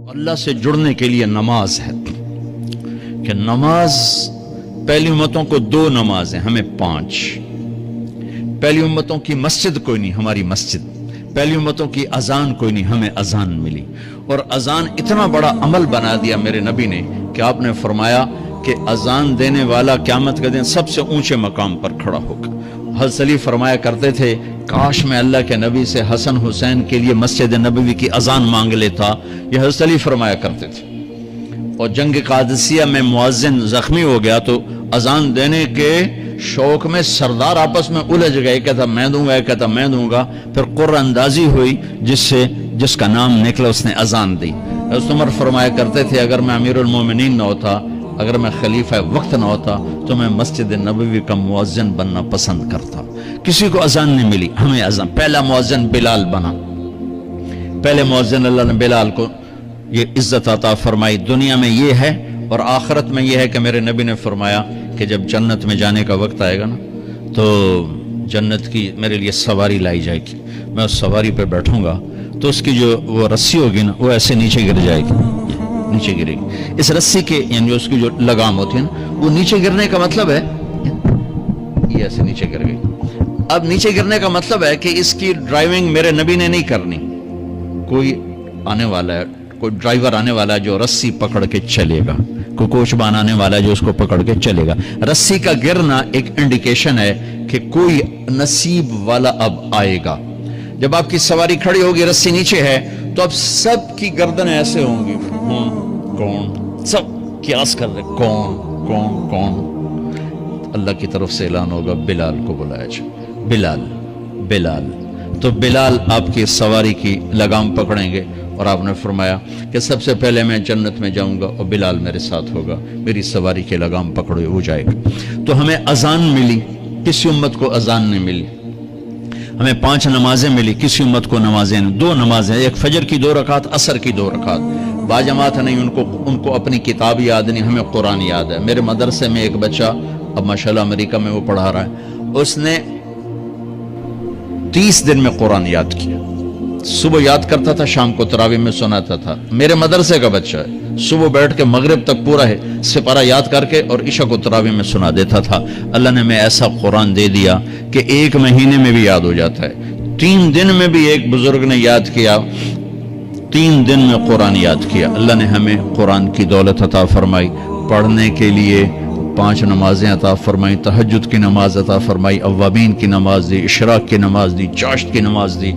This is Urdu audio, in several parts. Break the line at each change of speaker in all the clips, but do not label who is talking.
اللہ سے جڑنے کے لیے نماز ہے کہ نماز پہلی امتوں کو 2 نماز ہیں، ہمیں 5۔ پہلی امتوں کی مسجد کوئی نہیں، ہماری مسجد۔ پہلی امتوں کی اذان کوئی نہیں، ہمیں اذان ملی۔ اور اذان اتنا بڑا عمل بنا دیا میرے نبی نے کہ آپ نے فرمایا کہ اذان دینے والا قیامت کے دن سب سے اونچے مقام پر کھڑا ہوگا۔ حضرت علی فرمایا کرتے تھے کاش میں اللہ کے نبی سے حسن حسین کے لیے مسجد نبوی کی اذان مانگ لیتا، یہ حضرت علی فرمایا کرتے تھے۔ اور جنگ قادسیہ میں مؤذن زخمی ہو گیا تو اذان دینے کے شوق میں سردار آپس میں الجھ گئے، کہتا میں دوں گا، کہتا میں دوں گا۔ پھر قرہ اندازی ہوئی، جس کا نام نکلا اس نے اذان دی۔ حضرت عمر فرمایا کرتے تھے اگر میں امیر المومنین نہ ہوتا، اگر میں خلیفہ وقت نہ ہوتا تو میں مسجد نبوی کا مؤذن بننا پسند کرتا۔ کسی کو اذان نہیں ملی، ہمیں اذان۔ پہلا مؤذن بلال بنا، پہلے مؤذن اللہ نے بلال کو یہ عزت عطا فرمائی۔ دنیا میں یہ ہے اور آخرت میں یہ ہے کہ میرے نبی نے فرمایا کہ جب جنت میں جانے کا وقت آئے گا نا تو جنت کی میرے لیے سواری لائی جائے گی، میں اس سواری پہ بیٹھوں گا تو اس کی جو وہ رسی ہوگی نا وہ ایسے نیچے گر جائے گی، نیچے گرے گی۔ اس رسی کے یعنی اس کی جو لگام ہوتی ہے نا وہ نیچے گرنے کا مطلب ہے یہ ایسے نیچے گر گئی۔ اب نیچے گرنے کا مطلب ہے کہ اس کی ڈرائیونگ میرے نبی نے نہیں کرنی، کوئی آنے والا ہے، کوئی ڈرائیور آنے والا ہے جو رسی پکڑ کے چلے گا، کوئی کوچبان آنے والا ہے جو اس کو پکڑ کے چلے گا۔ رسی کا گرنا ایک انڈیکیشن ہے کہ کوئی نصیب والا اب آئے گا۔ جب آپ کی سواری کھڑی ہوگی، رسی نیچے ہے تو اب سب کی گردنیں ایسے ہوں گی، کون؟ سب قیاس کر رہے کون کون کون؟ اللہ کی طرف سے اعلان ہوگا بلال کو بلایا جائے، بلال بلال۔ تو بلال آپ کی سواری کی لگام پکڑیں گے اور آپ نے فرمایا کہ سب سے پہلے میں جنت میں جاؤں گا اور بلال میرے ساتھ ہوگا، میری سواری کی لگام پکڑے ہو جائے گا۔ تو ہمیں اذان ملی، کسی امت کو اذان نہیں ملی۔ ہمیں 5 نمازیں ملی، کسی امت کو نمازیں نہیں۔ 2 نمازیں، ایک فجر کی 2 رکعت، عصر کی 2 رکعت۔ باجماعت نہیں، ان کو اپنی کتاب یاد نہیں، ہمیں قرآن یاد ہے۔ میرے مدرسے میں ایک بچہ اب ماشاءاللہ امریکہ میں وہ پڑھا رہا ہے، اس نے 30 دن میں قرآن یاد کیا۔ صبح یاد کرتا تھا، شام کو تراویح میں سناتا تھا۔ میرے مدرسے کا بچہ ہے، صبح بیٹھ کے مغرب تک پورا ہے سپارہ یاد کر کے اور عشاء کو تراویح میں سنا دیتا تھا۔ اللہ نے میں ایسا قرآن دے دیا کہ 1 مہینے میں بھی یاد ہو جاتا ہے۔ 3 دن میں بھی ایک بزرگ نے یاد کیا، 3 دن میں قرآن یاد کیا۔ اللہ نے ہمیں قرآن کی دولت عطا فرمائی، پڑھنے کے لیے 5 نمازیں عطا فرمائی، تہجد کی نماز عطا فرمائی، اوابین کی نماز دی، اشراق کی نماز دی، چاشت کی نماز دی۔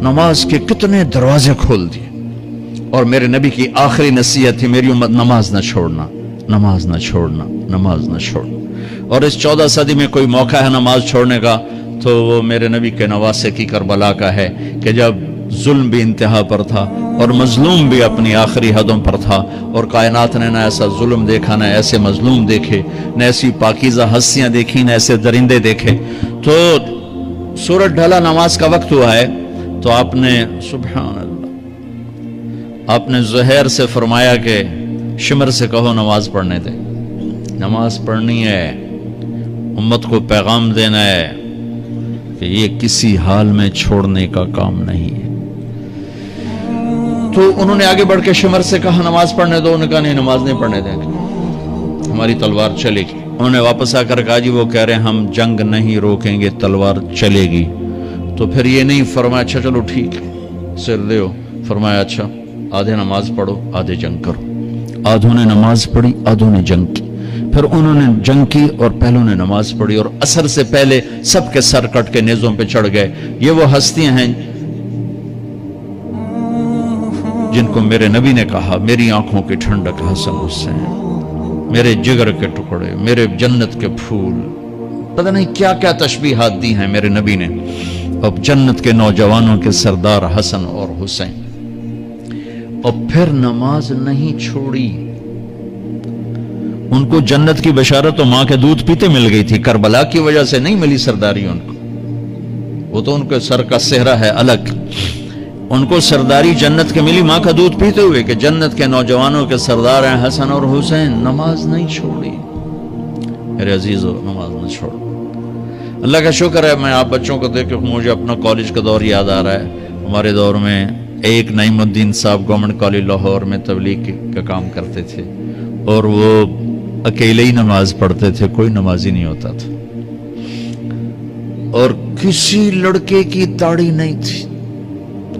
نماز کے کتنے دروازے کھول دیے۔ اور میرے نبی کی آخری نصیحت تھی میری امت نماز نہ چھوڑنا، نماز نہ چھوڑنا، نماز نہ چھوڑنا۔ اور اس 14 صدی میں کوئی موقع ہے نماز چھوڑنے کا تو وہ میرے نبی کے نواسے کی کربلا کا ہے کہ جب ظلم بھی انتہا پر تھا اور مظلوم بھی اپنی آخری حدوں پر تھا، اور کائنات نے نہ ایسا ظلم دیکھا، نہ ایسے مظلوم دیکھے، نہ ایسی پاکیزہ ہستیاں دیکھی، نہ ایسے درندے دیکھے۔ تو سورج ڈھلا، نماز کا وقت ہوا ہے، تو آپ نے سبحان اللہ، آپ نے زہیر سے فرمایا کہ شمر سے کہو نماز پڑھنے دے، نماز پڑھنی ہے، امت کو پیغام دینا ہے کہ یہ کسی حال میں چھوڑنے کا کام نہیں ہے۔ تو انہوں نے آگے بڑھ کے شمر سے کہا نماز پڑھنے دو، انہوں نے کہا نہیں نماز نہیں پڑھنے دیں گے، ہماری تلوار چلے گی۔ انہوں نے واپس آ کر کہا جی وہ کہہ رہے ہیں ہم جنگ نہیں روکیں گے، تلوار چلے گی۔ تو پھر یہ نہیں فرمایا اچھا چلو ٹھیک ہے سر دیو، فرمایا اچھا آدھے نماز پڑھو آدھے جنگ کرو۔ آدھوں نے نماز پڑھی، آدھوں نے جنگ کی۔ پھر انہوں نے جنگ کی اور پہلوں نے نماز پڑھی، اور عصر سے پہلے سب کے سر کٹ کے نیزوں پہ چڑھ گئے۔ یہ وہ ہستیاں ہیں جن کو میرے نبی نے کہا میری آنکھوں کی ٹھنڈک حسن حسین، میرے جگر کے ٹکڑے، میرے جنت کے پھول، پتہ نہیں کیا کیا تشبیہات دی ہیں میرے نبی نے۔ اب جنت کے نوجوانوں کے سردار حسن اور حسین۔ اور پھر نماز نہیں چھوڑی۔ ان کو جنت کی بشارت تو ماں کے دودھ پیتے مل گئی تھی، کربلا کی وجہ سے نہیں ملی سرداری ان کو، وہ تو ان کے سر کا صحرا ہے الگ۔ ان کو سرداری جنت کے ملی ماں کا دودھ پیتے ہوئے کہ جنت کے نوجوانوں کے سردار ہیں حسن اور حسین۔ نماز نہیں چھوڑی میرے عزیزو، نماز نہ چھوڑو۔ اللہ کا شکر ہے، میں آپ بچوں کو دیکھ کے مجھے اپنا کالج کا دور یاد آ رہا ہے. ہمارے دور میں ایک نعیم الدین صاحب گورنمنٹ کالج لاہور میں تبلیغ کا کام کرتے تھے، اور وہ اکیلے ہی نماز پڑھتے تھے، کوئی نمازی نہیں ہوتا تھا، اور کسی لڑکے کی داڑھی نہیں تھی،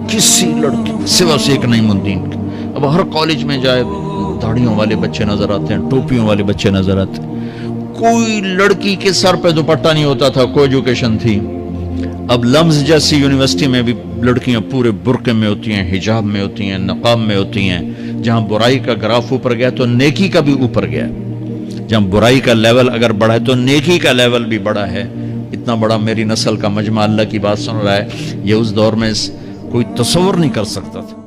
کسی لڑکے سوا سے ایک نعیم الدین کی. اب ہر کالج میں جائے داڑھیوں والے بچے نظر آتے ہیں، ٹوپیوں والے بچے نظر آتے ہیں، کوئی لڑکی کے سر پہ دوپٹہ نہیں ہوتا تھا، کوئی ایجوکیشن تھی. اب لمز جیسی یونیورسٹی میں بھی لڑکیاں پورے برقعے میں ہوتی ہیں، حجاب میں ہوتی ہیں، نقاب میں ہوتی ہیں. جہاں برائی کا گراف اوپر گیا تو نیکی کا بھی اوپر گیا. جہاں برائی کا لیول اگر بڑھا ہے تو نیکی کا لیول بھی بڑا ہے. اتنا بڑا میری نسل کا مجمع اللہ کی بات سن رہا ہے، یہ اس دور میں کوئی تصور نہیں کر سکتا تھا.